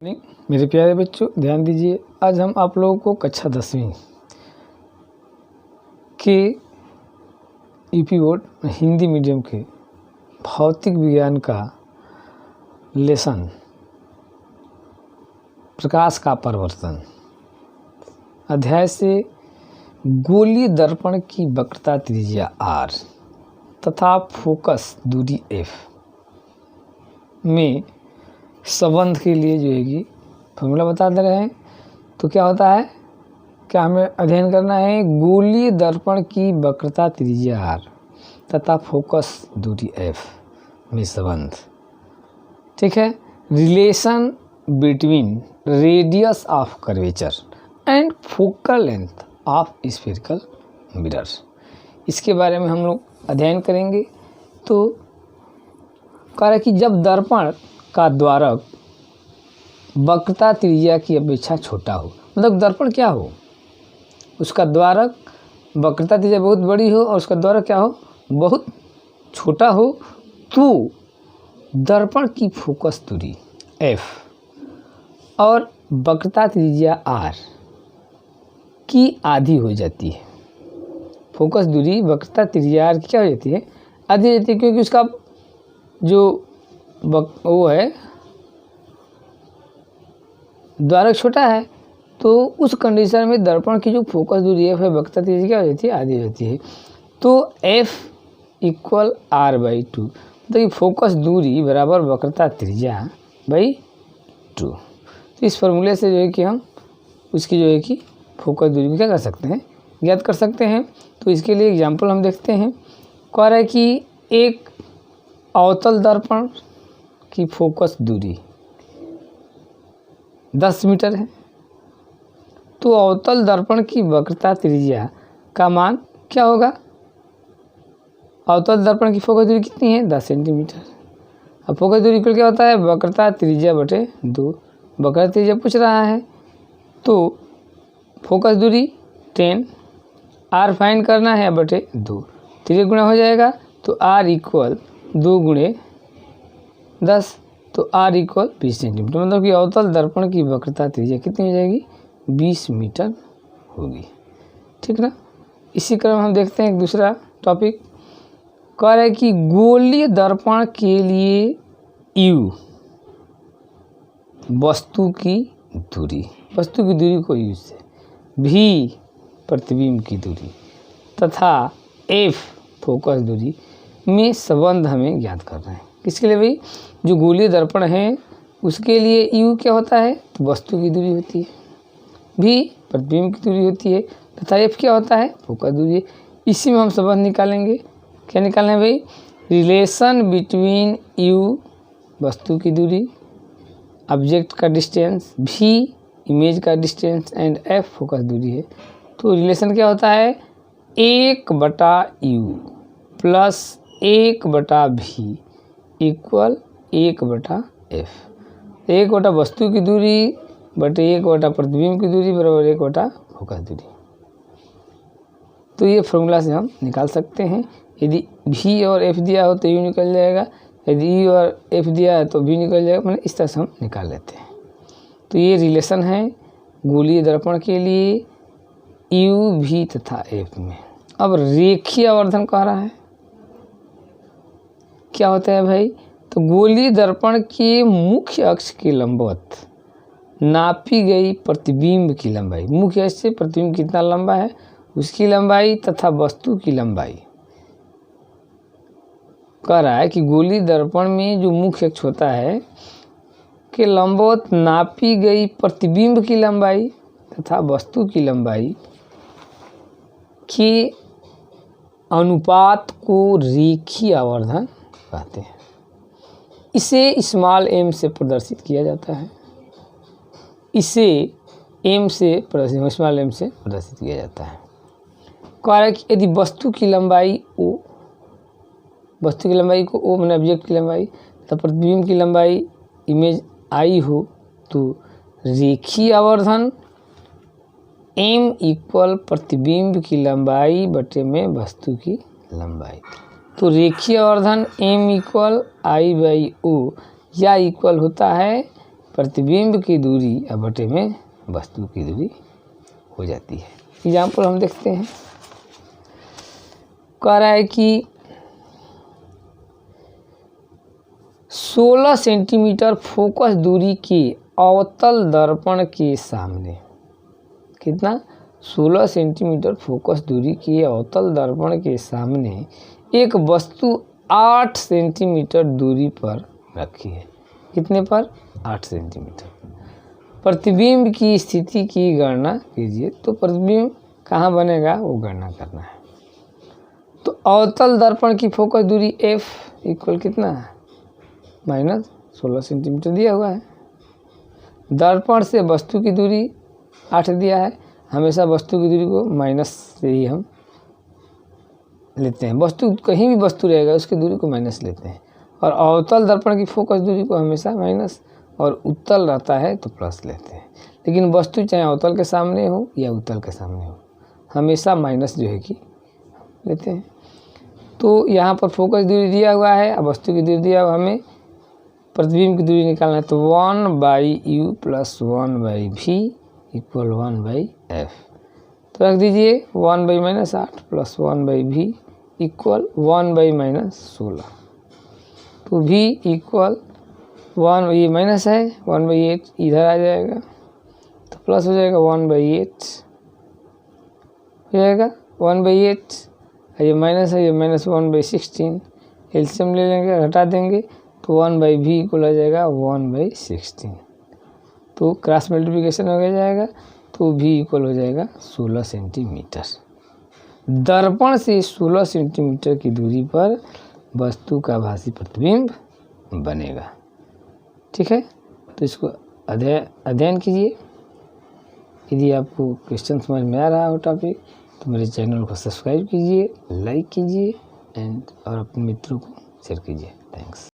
मेरे प्यारे बच्चों ध्यान दीजिए। आज हम आप लोगों को कक्षा 10वीं के यूपी बोर्ड हिंदी मीडियम के भौतिक विज्ञान का लेसन प्रकाश का परिवर्तन अध्याय से गोलीय दर्पण की वक्रता त्रिज्या r तथा फोकस दूरी f में संबंध के लिए जो है कि फॉर्मूला बता दे रहे हैं। तो क्या होता है, क्या हमें अध्ययन करना है गोलीय दर्पण की वक्रता त्रिज्या r तथा फोकस दूरी f में संबंध। ठीक है, relation between radius of curvature and focal length of spherical mirror, इसके बारे में हम लोग अध्ययन करेंगे। तो कह रहा है कि जब दर्पण का द्वारक वक्रता त्रिज्या की अपेक्षा छोटा हो, मतलब दर्पण क्या हो, उसका द्वारक वक्रता त्रिज्या बहुत बड़ी हो और उसका द्वारक क्या हो, बहुत छोटा हो, तो दर्पण की फोकस दूरी f और वक्रता त्रिज्या r की आधी हो जाती है। फोकस दूरी वक्रता त्रिज्या r की क्या हो जाती है, आधी हो जाती है, क्योंकि उसका जो वो है द्वारक छोटा है। तो उस कंडीशन में दर्पण की जो फोकस दूरी f है वक्रता त्रिज्या क्या हो जाती है, आधी हो जाती है। तो f इक्वल r/2, मतलब कि फोकस दूरी बराबर वक्रता त्रिज्या बाई 2। तो इस फॉर्मूले से जो है कि हम उसकी जो है कि फोकस दूरी को क्या कर सकते हैं, ज्ञात कर सकते हैं। तो इसके लिए एग्जाम्पल हम देखते हैं। कह रहा है कि एक अवतल दर्पण की फोकस दूरी 10 मीटर है, तो अवतल दर्पण की वक्रता त्रिज्या का मान क्या होगा, अवतल दर्पण की फोकस दूरी कितनी है, 10 सेंटीमीटर। अब फोकस दूरी क्या होता है, वक्रता त्रिज्या बटे 2, वक्रता त्रिज्या पूछ रहा है। तो फोकस दूरी 10, r फाइंड करना है बटे 2, 3 गुणा हो जाएगा। तो r इक्वल 2 गुणे 10, तो r इक्वल 20 सेंटीमीटर, मतलब कि अवतल दर्पण की वक्रता त्रिज्या कितनी हो जाएगी, 20 मीटर होगी। ठीक ना। इसी क्रम हम देखते हैं एक दूसरा टॉपिक। कह रहा है कि गोलीय दर्पण के लिए u वस्तु की दूरी को u से, v प्रतिबिंब की दूरी तथा f फोकस दूरी में संबंध हमें ज्ञात करना है। किसके लिए भाई, जो गोलीय दर्पण है उसके लिए u क्या होता है, तो वस्तु की दूरी होती है, v प्रतिबिंब की दूरी होती है तथा f क्या होता है, फोकस दूरी है। इसी में हम संबंध निकालेंगे। क्या निकालना है भाई, रिलेशन बिटवीन u वस्तु की दूरी, ऑब्जेक्ट का डिस्टेंस, v इमेज का डिस्टेंस एंड f फोकस दूरी है। तो रिलेशन क्या होता है, 1/u plus 1/v equal 1/f। 1 वस्तु की दूरी बटे 1 प्रतिबिंब की दूरी बराबर 1 फोकस दूरी। तो ये फॉर्मूला से हम निकाल सकते हैं। यदि v और f दिया हो तो u निकल जाएगा, यदि u और f दिया है तो v निकल जाएगा, मतलब इस तरह से हम निकाल लेते हैं। तो ये रिलेशन है गोलीय दर्पण के लिए u, v तथा f में। अब रेखीय आवर्धन कह रहा है, क्या होता है भाई, तो गोलीय दर्पण के मुख्य अक्ष के लंबवत नापी गई प्रतिबिंब की लंबाई, मुख्य अक्ष से प्रतिबिंब कितना लंबा है उसकी लंबाई तथा वस्तु की लंबाई। कह रहा है कि गोलीय दर्पण में जो मुख्य अक्ष होता है के लंबवत नापी गई प्रतिबिंब की लंबाई तथा वस्तु की लंबाई के अनुपात को रेखीय आवर्धन कहते हैं। इसे स्मॉल m से प्रदर्शित किया जाता है, इसे स्मॉल m से प्रदर्शित किया जाता है। कह रहा है कि यदि वस्तु की लंबाई o, वस्तु की लंबाई को o मैंने ऑब्जेक्ट की लंबाई तथा प्रतिबिंब की लंबाई इमेज i हो, तो रेखीय आवर्धन m इक्वल प्रतिबिंब की लंबाई बटे में वस्तु की लंबाई। तो रेखीय आवर्धन m इक्वल i/o या इक्वल होता है प्रतिबिंब की दूरी अब बटे में वस्तु की दूरी हो जाती है। एग्जाम्पल हम देखते हैं। कह रहा है कि 16 सेंटीमीटर फोकस दूरी के अवतल दर्पण के सामने, कितना, 16 सेंटीमीटर फोकस दूरी के अवतल दर्पण के सामने एक वस्तु 8 सेंटीमीटर दूरी पर रखी है। कितने पर? 8 सेंटीमीटर। प्रतिबिंब की स्थिति की गणना कीजिए। तो प्रतिबिंब कहाँ बनेगा वो गणना करना है। तो अवतल दर्पण की फोकस दूरी F इक्वल कितना है? माइनस 16 सेंटीमीटर दिया हुआ है। दर्पण से वस्तु की दूरी 8 दिया है। हमेशा वस्तु की दूरी को माइनस से ही हम लेते हैं। वस्तु कहीं भी वस्तु रहेगा उसकी दूरी को माइनस लेते हैं। और अवतल दर्पण की फोकस दूरी को हमेशा माइनस, और उत्तल रहता है तो प्लस लेते हैं। लेकिन वस्तु चाहे अवतल के सामने हो या उत्तल के सामने हो, हमेशा माइनस जो है कि लेते हैं। तो यहाँ पर फोकस दूरी दिया हुआ है, अब वस्तु की दूरी दिया हुआ, हमें प्रतिबिंब की दूरी निकालना है। तो 1/u + 1/v इक्वल 1/f। तो रख दीजिए 1/-8 + 1/v इक्वल 1/-16। तो v इक्वल 1, ये माइनस है, 1/8 इधर आ जाएगा तो प्लस हो जाएगा 1/8 हो जाएगा 1/8। ये माइनस है, ये माइनस 1/16, एलसीएम ले लेंगे, हटा देंगे तो 1/v इक्वल आ जाएगा 1/16। तो क्रॉस मल्टीप्लिकेशन हो जाएगा तो v इक्वल हो जाएगा 16 सेंटीमीटर। दर्पण से 16 सेंटीमीटर की दूरी पर वस्तु का भासी प्रतिबिंब बनेगा। ठीक है, तो इसको अध्ययन कीजिए। यदि आपको क्वेश्चन समझ में आ रहा हो टॉपिक, तो मेरे चैनल को सब्सक्राइब कीजिए, लाइक कीजिए और अपने मित्रों को शेयर कीजिए। थैंक्स।